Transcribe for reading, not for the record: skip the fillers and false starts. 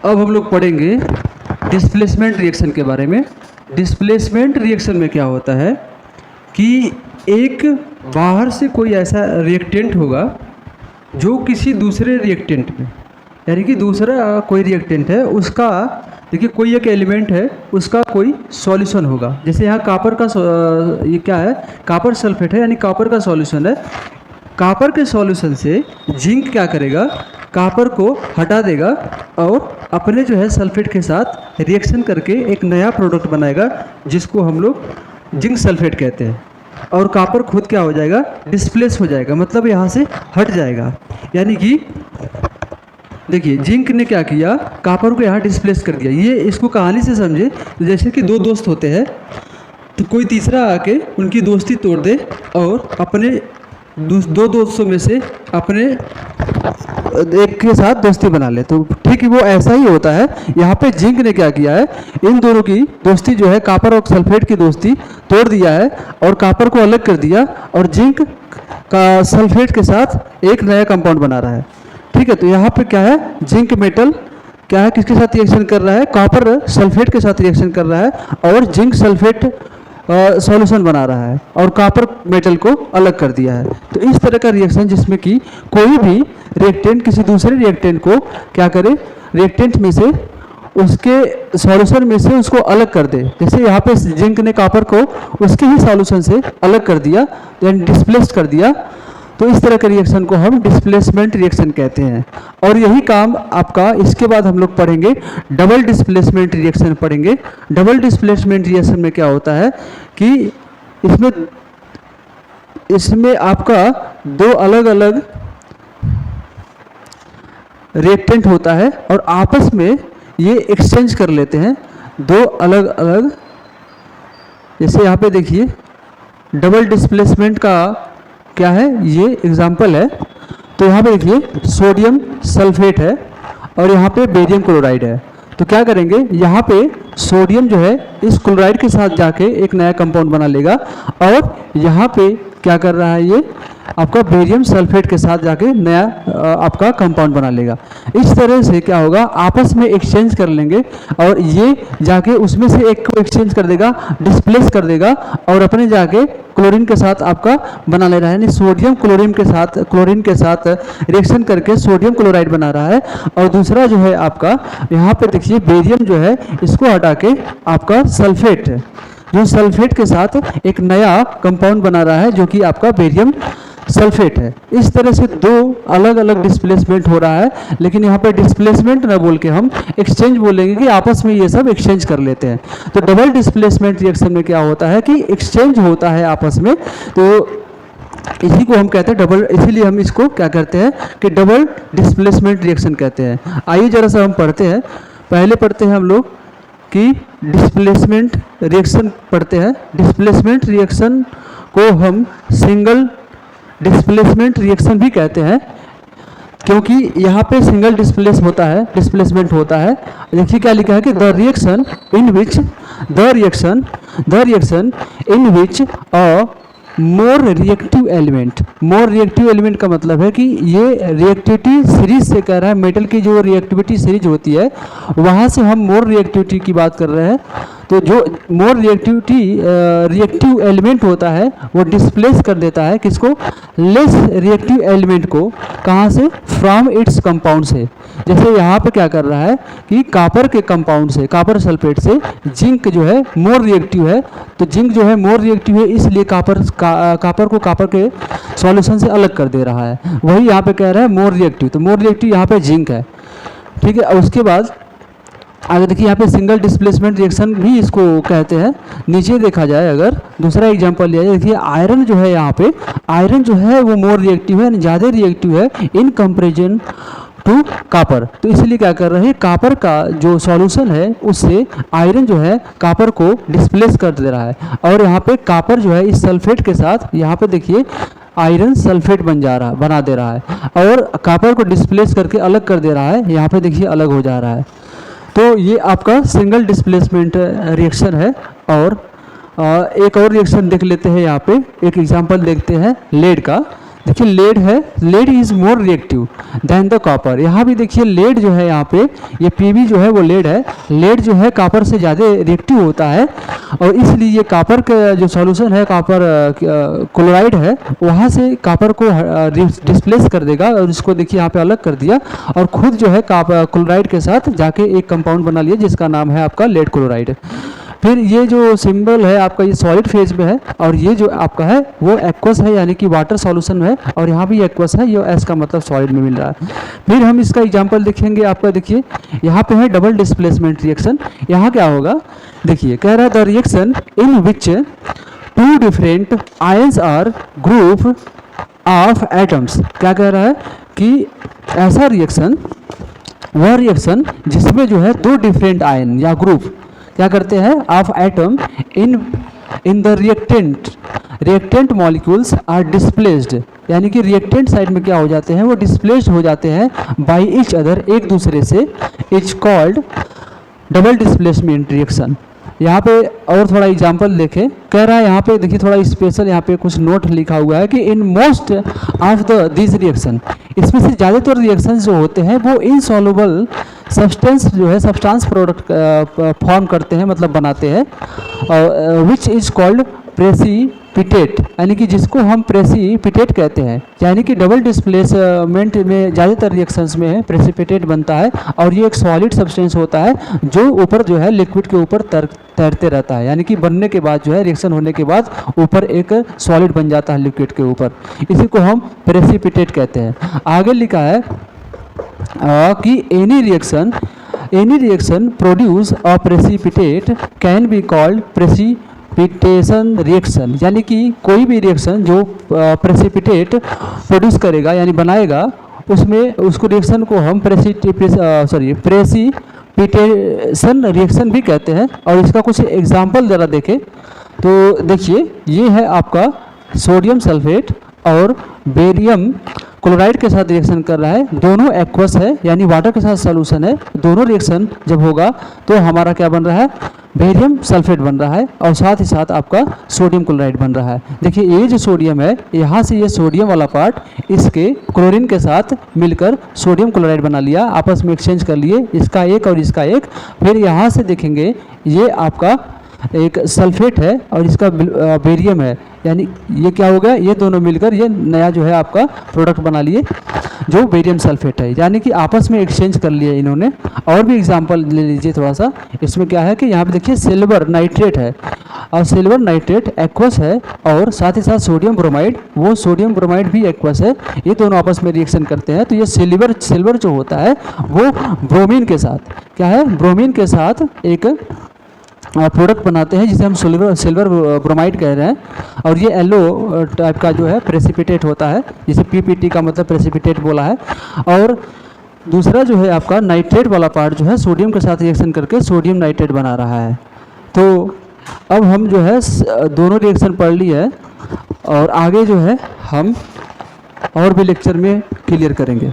अब हम लोग पढ़ेंगे डिस्प्लेसमेंट रिएक्शन के बारे में। डिस्प्लेसमेंट रिएक्शन में क्या होता है कि एक बाहर से कोई ऐसा रिएक्टेंट होगा जो किसी दूसरे रिएक्टेंट में, यानी कि दूसरा कोई रिएक्टेंट है उसका, देखिए कोई एक एलिमेंट है उसका कोई सॉल्यूशन होगा। जैसे यहाँ कापर का ये क्या है, कापर सल्फेट है, यानी कापर का सॉल्यूशन है। कापर के सॉल्यूशन से जिंक क्या करेगा, कापर को हटा देगा और अपने जो है सल्फेट के साथ रिएक्शन करके एक नया प्रोडक्ट बनाएगा जिसको हम लोग जिंक सल्फेट कहते हैं। और कापर खुद क्या हो जाएगा, डिस्प्लेस हो जाएगा, मतलब यहाँ से हट जाएगा। यानी कि देखिए जिंक ने क्या किया, कापर को यहाँ डिस्प्लेस कर दिया। ये इसको कहानी से समझे तो जैसे कि दो दोस्त होते हैं तो कोई तीसरा आके उनकी दोस्ती तोड़ दे और अपने दो दोस्तों में से अपने एक के साथ दोस्ती बना ले। तो ठीक वो ऐसा ही होता है। यहाँ पे जिंक ने क्या किया है, इन दोनों की दोस्ती जो है कापर और सल्फेट की दोस्ती तोड़ दिया है और कापर को अलग कर दिया और जिंक का सल्फेट के साथ एक नया कंपाउंड बना रहा है। ठीक है, तो यहाँ पे क्या है, जिंक मेटल क्या है, किसके साथ रिएक्शन कर रहा है, कॉपर सल्फेट के साथ रिएक्शन कर रहा है और जिंक सल्फेट सॉल्यूशन बना रहा है और कॉपर मेटल को अलग कर दिया है। तो इस तरह का रिएक्शन जिसमें कि कोई भी रिएक्टेंट किसी दूसरे रिएक्टेंट को क्या करे, रिएक्टेंट में से उसके सॉल्यूशन में से उसको अलग कर दे। जैसे यहाँ पे जिंक ने कॉपर को उसके ही सॉल्यूशन से अलग कर दिया, यानी डिस्प्लेस कर दिया। तो इस तरह के रिएक्शन को हम डिस्प्लेसमेंट रिएक्शन कहते हैं। और यही काम आपका, इसके बाद हम लोग पढ़ेंगे डबल डिस्प्लेसमेंट रिएक्शन पढ़ेंगे। डबल डिस्प्लेसमेंट रिएक्शन में क्या होता है कि इसमें आपका दो अलग अलग रिएक्टेंट होता है और आपस में ये एक्सचेंज कर लेते हैं दो अलग अलग। जैसे यहाँ पे देखिए डबल डिस्प्लेसमेंट का क्या है, ये एग्जाम्पल है। तो यहाँ पे देखिए सोडियम सल्फेट है और यहाँ पे बेरियम क्लोराइड है। तो क्या करेंगे, यहाँ पे सोडियम जो है इस क्लोराइड के साथ जाके एक नया कंपाउंड बना लेगा और यहाँ पे क्या कर रहा है, ये आपका बेरियम सल्फेट के साथ जाके नया आपका कंपाउंड बना लेगा। इस तरह से क्या होगा, आपस में एक्सचेंज कर लेंगे और ये जाके उसमें से एक को एक्सचेंज कर देगा, डिस्प्लेस कर देगा और अपने जाके क्लोरीन के साथ आपका बना ले रहा है। यानी सोडियम क्लोरीन के साथ रिएक्शन करके सोडियम क्लोराइड बना रहा है। और दूसरा जो है आपका यहाँ पे देखिए बेरियम जो है इसको हटा के आपका सल्फेट, जो सल्फेट के साथ एक नया कंपाउंड बना रहा है जो कि आपका बेरियम सल्फेट है। इस तरह से दो अलग अलग डिस्प्लेसमेंट हो रहा है, लेकिन यहाँ पे डिस्प्लेसमेंट ना बोल के हम एक्सचेंज बोलेंगे कि आपस में ये सब एक्सचेंज कर लेते हैं। तो डबल डिस्प्लेसमेंट रिएक्शन में क्या होता है कि एक्सचेंज होता है आपस में, तो इसी को हम कहते हैं डबल, इसीलिए हम इसको क्या कहते हैं कि डबल डिस्प्लेसमेंट रिएक्शन कहते हैं। आइए जरा सा हम पढ़ते हैं। पहले पढ़ते हैं हम लोग कि डिस्प्लेसमेंट रिएक्शन पढ़ते हैं। डिस्प्लेसमेंट रिएक्शन को हम सिंगल डिस्प्लेसमेंट रिएक्शन भी कहते हैं क्योंकि यहाँ पे सिंगल डिस्प्लेसमेंट होता है। देखिए क्या लिखा है कि the reaction in which a more reactive element का मतलब है कि ये रिएक्टिविटी सीरीज से कह रहा है, मेटल की जो रिएक्टिविटी सीरीज होती है वहाँ से हम मोर रिएक्टिविटी की बात कर रहे हैं। तो जो मोर रिएक्टिव एलिमेंट होता है वो डिस्प्लेस कर देता है किसको, लेस रिएक्टिव एलिमेंट को। कहाँ से, फ्रॉम इट्स कंपाउंड से। जैसे यहाँ पे क्या कर रहा है कि कापर के कंपाउंड से, कापर सल्फेट से जिंक जो है मोर रिएक्टिव है। तो जिंक जो है मोर रिएक्टिव है, इसलिए कापर को कापर के सॉल्यूशन से अलग कर दे रहा है। वही यहाँ पे कह रहा है मोर रिएक्टिव। तो मोर रिएक्टिव यहाँ पे जिंक है। ठीक है, उसके बाद आगे देखिए यहाँ पे सिंगल डिस्प्लेसमेंट रिएक्शन भी इसको कहते हैं। नीचे देखा जाए, अगर दूसरा एग्जांपल लिया जाए, देखिए आयरन जो है, यहाँ पे आयरन जो है वो मोर रिएक्टिव है, ज़्यादा रिएक्टिव है इन कंपेरिजन टू कापर। तो इसलिए क्या कर रहे हैं, कापर का जो सॉल्यूशन है उससे आयरन जो है कापर को डिस्प्लेस कर दे रहा है। और यहाँ पे कापर जो है इस सल्फेट के साथ, यहाँ पे देखिए आयरन सल्फेट बना दे रहा है और कापर को डिस्प्लेस करके अलग कर दे रहा है। यहाँ पे देखिए अलग हो जा रहा है। तो ये आपका सिंगल डिस्प्लेसमेंट रिएक्शन है। और एक और रिएक्शन देख लेते हैं। यहाँ पे एक एग्जांपल देखते हैं लेड का। देखिए लेड है, lead is more reactive than the copper. यहाँ भी देखिए लेड जो है, यहाँ पे ये पीबी जो है वो लेड है, लेड जो है कॉपर से ज़्यादा रिएक्टिव होता है और इसलिए ये कॉपर का जो सॉल्यूशन है, कॉपर क्लोराइड है, वहाँ से कॉपर को डिस्प्लेस कर देगा और इसको देखिए यहाँ पे अलग कर दिया और खुद जो है कॉपर क्लोराइड के साथ जाके एक कंपाउंड बना लिया जिसका नाम है आपका लेड क्लोराइड। फिर ये जो सिंबल है आपका ये सॉलिड फेज में है और ये जो आपका है वो एक्वस है, यानी कि वाटर सॉल्यूशन में है और यहाँ भी एक्वस है, ये एस का मतलब सॉलिड में मिल रहा है। फिर हम इसका एग्जांपल देखेंगे आपका, देखिए यहाँ पे है डबल डिस्प्लेसमेंट रिएक्शन। यहाँ क्या होगा, देखिए कह रहा है the reaction in which two different ions are group of atoms. क्या कह रहा है कि ऐसा रिएक्शन, वह रिएक्शन जिसमें जो है दो डिफरेंट आयन या ग्रुप क्या करते हैं, of atom in the reactant molecules are displaced, यानी कि रिएक्टेंट साइड में क्या हो जाते हैं, वो डिस्प्लेस्ड हो जाते हैं बाई ईच अदर, एक दूसरे से, is called double displacement reaction. यहाँ पे और थोड़ा एग्जांपल देखें, कह रहा है यहाँ पे देखिए थोड़ा स्पेशल यहाँ पे कुछ नोट लिखा हुआ है कि in most of the this reaction, इसमें से ज़्यादातर रिएक्शन जो होते हैं वो इनसॉल्युबल सब्सटेंस जो है, सब्सटेंस प्रोडक्ट फॉर्म करते हैं, मतलब बनाते हैं, और विच इज़ कॉल्ड प्रेसिपिटेट, यानी कि जिसको हम प्रेसिपिटेट कहते हैं, यानी कि डबल डिस्प्लेसमेंट में ज़्यादातर रिएक्शंस में प्रेसिपिटेट बनता है और ये एक सॉलिड सब्सटेंस होता है जो ऊपर जो है लिक्विड के ऊपर तैरते रहता है, यानी कि बनने के बाद जो है रिएक्शन होने के बाद ऊपर एक सॉलिड बन जाता है लिक्विड के ऊपर, इसी को हम प्रेसिपिटेट कहते हैं। आगे लिखा है कि any reaction produce a precipitate can be called precipitation reaction, यानी कि कोई भी रिएक्शन जो प्रेसिपिटेट प्रोड्यूस करेगा यानी बनाएगा, उसमें उसको रिएक्शन को हम प्रेसिपिटेशन रिएक्शन भी कहते हैं। और इसका कुछ एग्जांपल ज़रा देखें तो देखिए ये है आपका सोडियम सल्फेट और बेरियम क्लोराइड के साथ रिएक्शन कर रहा है, दोनों एक्वस है यानी वाटर के साथ सॉल्यूशन है, दोनों रिएक्शन जब होगा तो हमारा क्या बन रहा है, बेरियम सल्फेट बन रहा है और साथ ही साथ आपका सोडियम क्लोराइड बन रहा है। देखिए ये जो सोडियम है, यहाँ से ये सोडियम वाला पार्ट इसके क्लोरीन के साथ मिलकर सोडियम क्लोराइड बना लिया, आपस में एक्सचेंज कर लिए, इसका एक और इसका एक। फिर यहाँ से देखेंगे ये आपका एक सल्फेट है और इसका बेरियम है, यानी ये क्या हो गया, ये दोनों मिलकर ये नया जो है आपका प्रोडक्ट बना लिए जो बेरियम सल्फेट है, यानी कि आपस में एक्सचेंज कर लिए इन्होंने। और भी एग्जांपल ले लीजिए थोड़ा सा, इसमें क्या है कि यहाँ पे देखिए सिल्वर नाइट्रेट है और सिल्वर नाइट्रेट एक्वस है और साथ ही साथ सोडियम ब्रोमाइड, वो सोडियम ब्रोमाइड भी एक्वस है, ये दोनों आपस में रिएक्शन करते हैं। तो ये सिल्वर जो होता है वो ब्रोमीन के साथ क्या है, ब्रोमीन के साथ एक प्रोडक्ट बनाते हैं जिसे हम सिल्वर ब्रोमाइड कह रहे हैं और ये येलो टाइप का जो है प्रेसिपिटेट होता है, जिसे पीपीटी का मतलब प्रेसिपिटेट बोला है। और दूसरा जो है आपका नाइट्रेट वाला पार्ट जो है सोडियम के साथ रिएक्शन करके सोडियम नाइट्रेट बना रहा है। तो अब हम जो है दोनों रिएक्शन पढ़ ली है और आगे जो है हम और भी लेक्चर में क्लियर करेंगे।